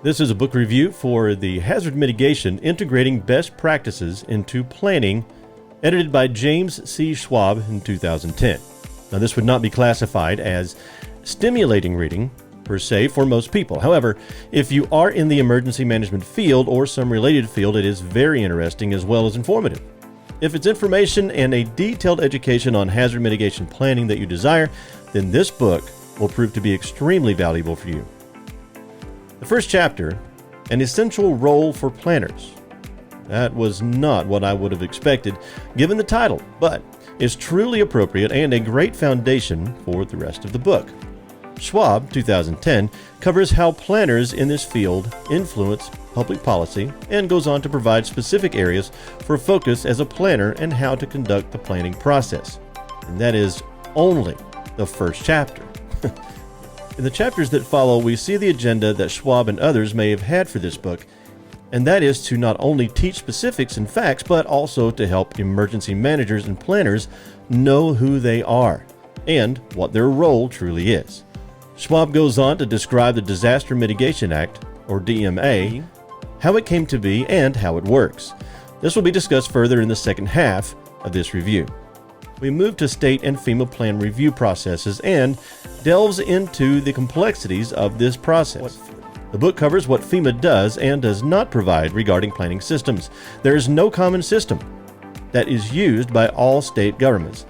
This is a book review for the Hazard Mitigation Integrating Best Practices into Planning, edited by James C. Schwab in 2010. Now, this would not be classified as stimulating reading per se for most people. However, if you are in the emergency management field or some related field, it is very interesting as well as informative. If it's information and a detailed education on hazard mitigation planning that you desire, then this book will prove to be extremely valuable for you. The first chapter, an essential role for planners. That was not what I would have expected given the title, but is truly appropriate and a great foundation for the rest of the book. Schwab, 2010, covers how planners in this field influence public policy and goes on to provide specific areas for focus as a planner and how to conduct the planning process. And that is only the first chapter. In the chapters that follow, we see the agenda that Schwab and others may have had for this book, and that is to not only teach specifics and facts, but also to help emergency managers and planners know who they are and what their role truly is. Schwab goes on to describe the Disaster Mitigation Act, or DMA, how it came to be, and how it works. This will be discussed further in the second half of this review. We move to state and FEMA plan review processes and delves into the complexities of this process. The book covers what FEMA does and does not provide regarding planning systems. There is no common system that is used by all state governments.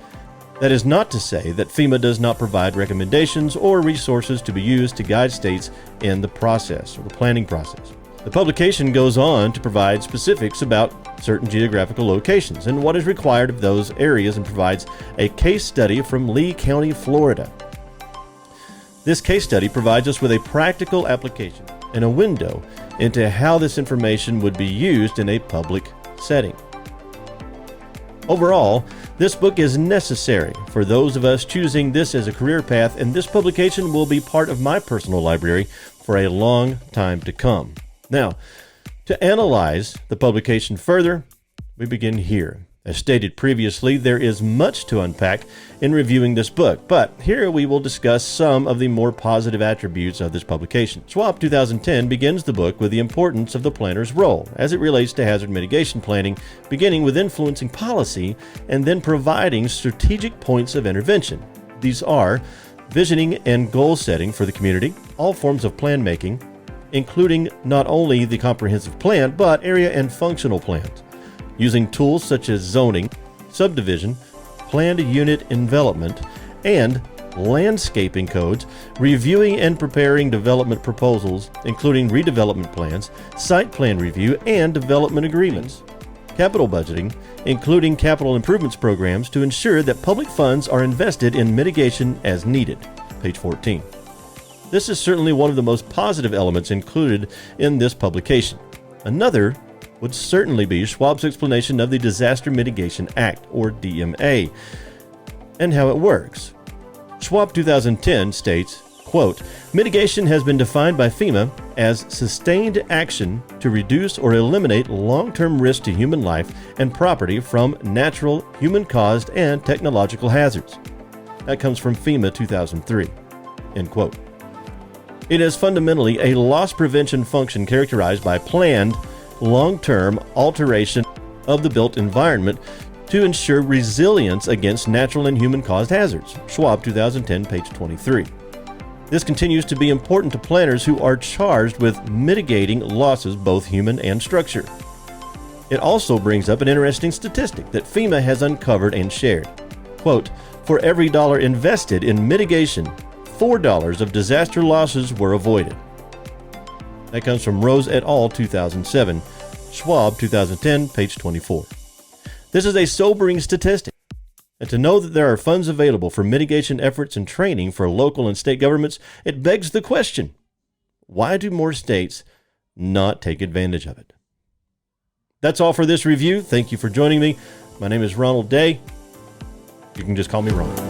That is not to say that FEMA does not provide recommendations or resources to be used to guide states in the process or the planning process. The publication goes on to provide specifics about certain geographical locations and what is required of those areas and provides a case study from Lee County, Florida. This case study provides us with a practical application and a window into how this information would be used in a public setting. Overall, this book is necessary for those of us choosing this as a career path, and this publication will be part of my personal library for a long time to come. Now, to analyze the publication further, we begin here. As stated previously, there is much to unpack in reviewing this book, but here we will discuss some of the more positive attributes of this publication. Schwab 2010 begins the book with the importance of the planner's role as it relates to hazard mitigation planning, beginning with influencing policy and then providing strategic points of intervention. These are visioning and goal setting for the community, all forms of plan making, including not only the comprehensive plan, but area and functional plans, using tools such as zoning, subdivision, planned unit envelopment, and landscaping codes, reviewing and preparing development proposals, including redevelopment plans, site plan review, and development agreements. Capital budgeting, including capital improvements programs to ensure that public funds are invested in mitigation as needed. Page 14. This is certainly one of the most positive elements included in this publication. Another would certainly be Schwab's explanation of the Disaster Mitigation Act, or DMA, and how it works. Schwab 2010 states, quote, "Mitigation has been defined by FEMA as sustained action to reduce or eliminate long-term risk to human life and property from natural, human-caused, and technological hazards." That comes from FEMA 2003, end quote. It is fundamentally a loss prevention function characterized by planned, long-term alteration of the built environment to ensure resilience against natural and human-caused hazards. Schwab 2010, page 23. This continues to be important to planners who are charged with mitigating losses, both human and structure. It also brings up an interesting statistic that FEMA has uncovered and shared. Quote, "For every dollar invested in mitigation, $4 of disaster losses were avoided." That comes from Rose et al. 2007, Schwab 2010, page 24. This is a sobering statistic, and to know that there are funds available for mitigation efforts and training for local and state governments, it begs the question, why do more states not take advantage of it? That's all for this review. Thank you for joining me. My name is Ronald Day. You can just call me Ron.